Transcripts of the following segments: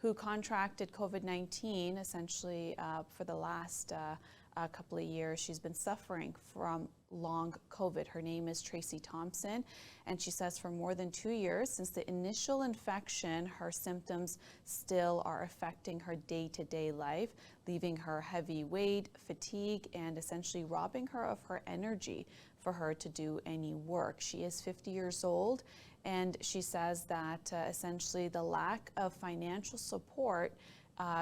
who contracted COVID-19 essentially for the last couple of years. She's been suffering from long COVID. Her name is Tracy Thompson, and she says for more than 2 years since the initial infection, her symptoms still are affecting her day-to-day life, leaving her heavy weight, fatigue, and essentially robbing her of her energy for her to do any work. She is 50 years old, and she says that essentially the lack of financial support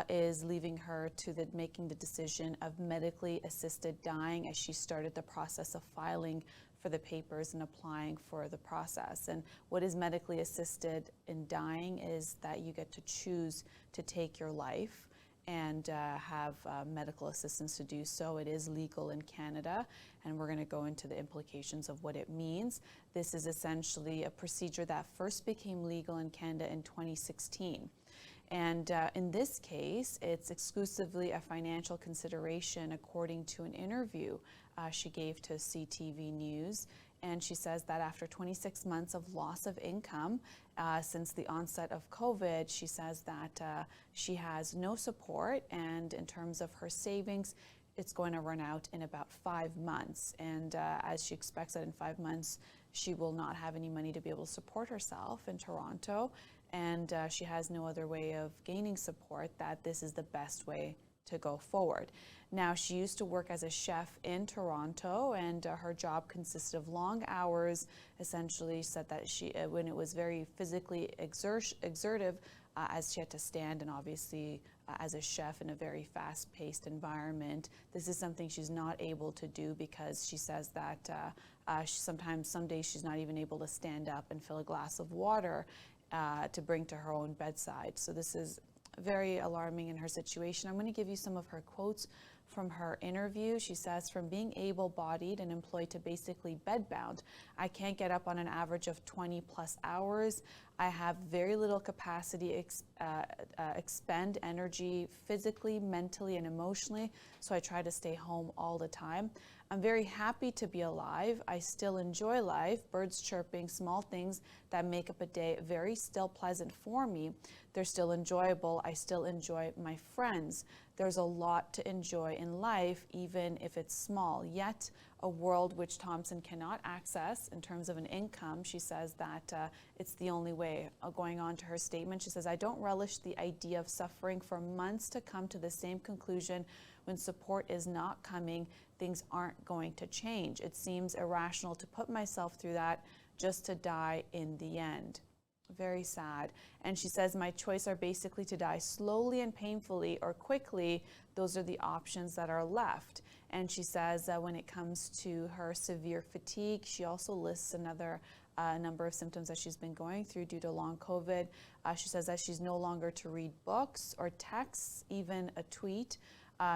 is leaving her to making the decision of medically assisted dying as she started the process of filing for the papers and applying for the process. And what is medically assisted in dying is that you get to choose to take your life and have medical assistance to do so. It is legal in Canada, and we're going to go into the implications of what it means. This is essentially a procedure that first became legal in Canada in 2016. And in this case, it's exclusively a financial consideration, according to an interview she gave to CTV News. And she says that after 26 months of loss of income since the onset of COVID, she says that she has no support, and in terms of her savings, it's going to run out in about 5 months. And as she expects that in 5 months, she will not have any money to be able to support herself in Toronto. And she has no other way of gaining support, that this is the best way to go forward. Now, she used to work as a chef in Toronto, and her job consisted of long hours. Essentially said that when it was very physically exertive, as she had to stand, and obviously as a chef in a very fast-paced environment, this is something she's not able to do, because she says that some days she's not even able to stand up and fill a glass of water to bring to her own bedside. So this is very alarming in her situation. I'm going to give you some of her quotes from her interview. She says, "From being able-bodied and employed to basically bedbound, I can't get up on an average of 20 plus hours. I have very little capacity expend energy physically, mentally, and emotionally, so I try to stay home all the time. I'm very happy to be alive. I still enjoy life, birds chirping, small things that make up a day very still pleasant for me. They're still enjoyable. I still enjoy my friends. There's a lot to enjoy in life, even if it's small. Yet, a world which Thompson cannot access in terms of an income." She says that it's the only way. Going on to her statement, she says, "I don't relish the idea of suffering for months to come to the same conclusion. When support is not coming, things aren't going to change. It seems irrational to put myself through that just to die in the end." Very sad. And she says, "My choice are basically to die slowly and painfully or quickly. Those are the options that are left." And she says that when it comes to her severe fatigue, she also lists another number of symptoms that she's been going through due to long COVID. She says that she's no longer to read books or texts, even a tweet.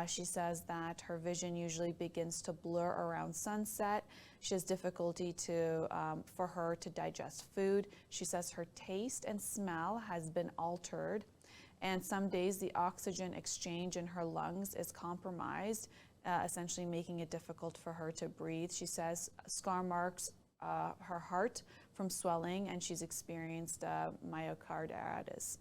She says that her vision usually begins to blur around sunset. She has difficulty for her to digest food. She says her taste and smell has been altered. And some days the oxygen exchange in her lungs is compromised, essentially making it difficult for her to breathe. She says scar marks her heart from swelling, and she's experienced myocarditis.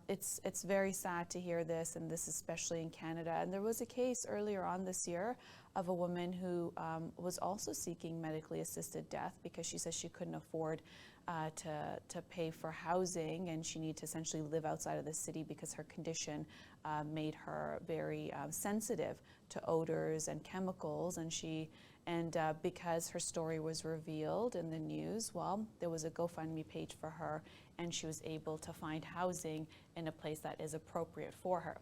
It's very sad to hear this, and this especially in Canada. And there was a case earlier on this year of a woman who was also seeking medically assisted death because she says she couldn't afford to pay for housing, and she needed to essentially live outside of the city because her condition made her very sensitive to odors and chemicals. And because her story was revealed in the news, well, there was a GoFundMe page for her, and she was able to find housing in a place that is appropriate for her.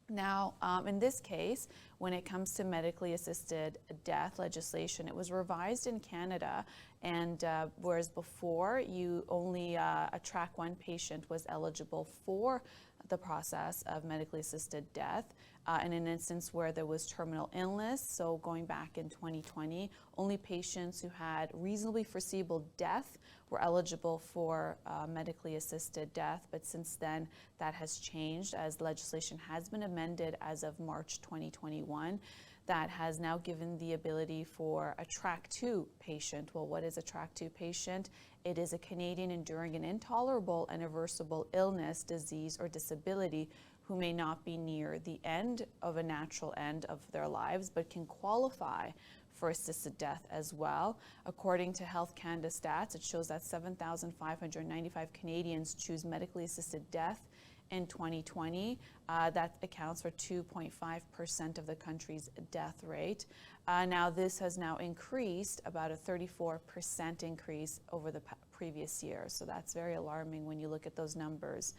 Now, in this case, when it comes to medically assisted death legislation, it was revised in Canada, and whereas before you only a track 1 patient was eligible for the process of medically assisted death, in an instance where there was terminal illness. So going back in 2020, only patients who had reasonably foreseeable death were eligible for medically assisted death. But since then, that has changed as legislation has been amended as of March 2021. That has now given the ability for a Track 2 patient. Well, what is a Track 2 patient? It is a Canadian enduring an intolerable and irreversible illness, disease, or disability who may not be near the end of a natural end of their lives, but can qualify for assisted death as well. According to Health Canada stats, it shows that 7,595 Canadians choose medically assisted death in 2020. That accounts for 2.5% of the country's death rate. Now this has now increased about a 34% increase over the previous year. So that's very alarming when you look at those numbers.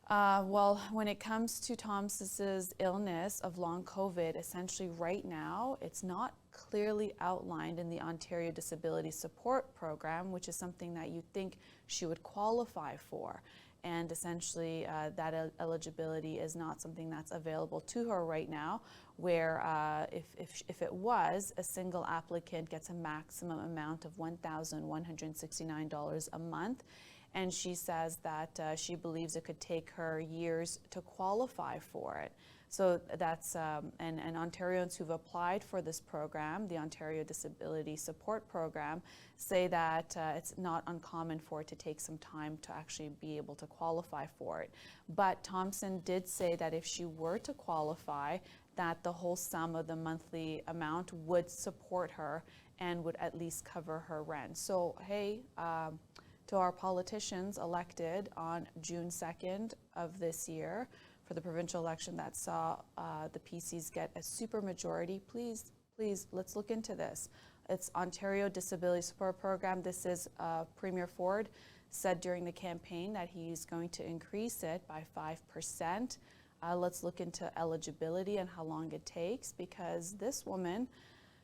Well, when it comes to Thompson's illness of long COVID, essentially right now, it's not clearly outlined in the Ontario Disability Support Program, which is something that you think she would qualify for. And essentially, that eligibility is not something that's available to her right now, where if it was, a single applicant gets a maximum amount of $1,169 a month. And she says that she believes it could take her years to qualify for it. So that's, and Ontarians who've applied for this program, the Ontario Disability Support Program, say that it's not uncommon for it to take some time to actually be able to qualify for it. But Thompson did say that if she were to qualify, that the whole sum of the monthly amount would support her and would at least cover her rent. So, hey, to our politicians elected on June 2nd of this year for the provincial election that saw the PCs get a supermajority, please, let's look into this. It's Ontario Disability Support Program. This is Premier Ford said during the campaign that he's going to increase it by 5%. Let's look into eligibility and how long it takes, because this woman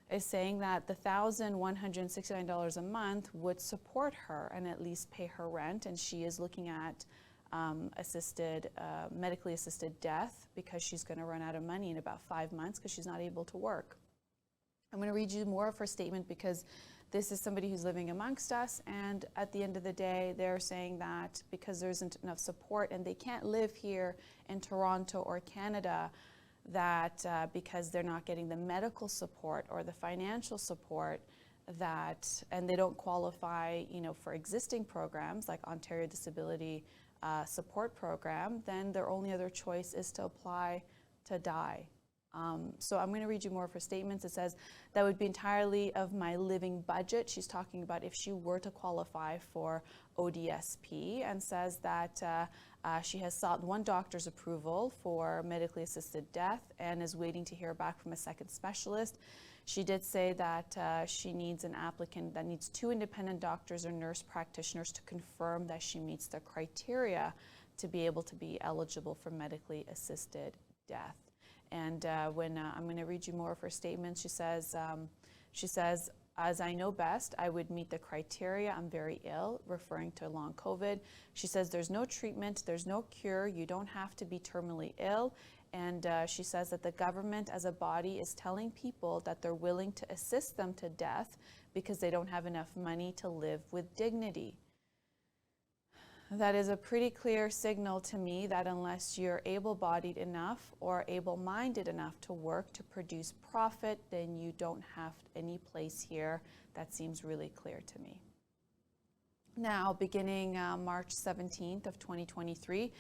is saying that the $1,169 a month would support her and at least pay her rent, and she is looking at medically assisted death because she's going to run out of money in about 5 months because she's not able to work. I'm going to read you more of her statement because this is somebody who's living amongst us, and at the end of the day, they're saying that because there isn't enough support and they can't live here in Toronto or Canada, that because they're not getting the medical support or the financial support, and they don't qualify, for existing programs like Ontario Disability Support Program, then their only other choice is to apply to die. So I'm going to read you more of her statements. It says, that would be entirely of my living budget. She's talking about if she were to qualify for ODSP, and says that she has sought one doctor's approval for medically assisted death and is waiting to hear back from a second specialist. She did say that she needs an applicant that needs 2 independent doctors or nurse practitioners to confirm that she meets the criteria to be able to be eligible for medically assisted death. And when I'm going to read you more of her statements, she says, as I know best, I would meet the criteria. I'm very ill, referring to long COVID. She says there's no treatment, there's no cure, you don't have to be terminally ill. And she says that the government as a body is telling people that they're willing to assist them to death because they don't have enough money to live with dignity. That is a pretty clear signal to me that unless you're able-bodied enough or able-minded enough to work to produce profit, then you don't have any place here. That seems really clear to me. Now, beginning March 17th of 2023,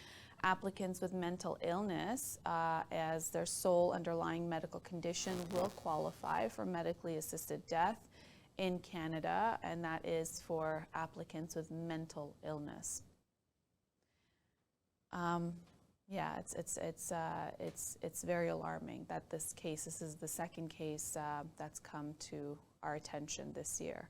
applicants with mental illness as their sole underlying medical condition will qualify for medically assisted death in Canada, and that is for applicants with mental illness. Yeah, it's very alarming that this is the second case that's come to our attention this year.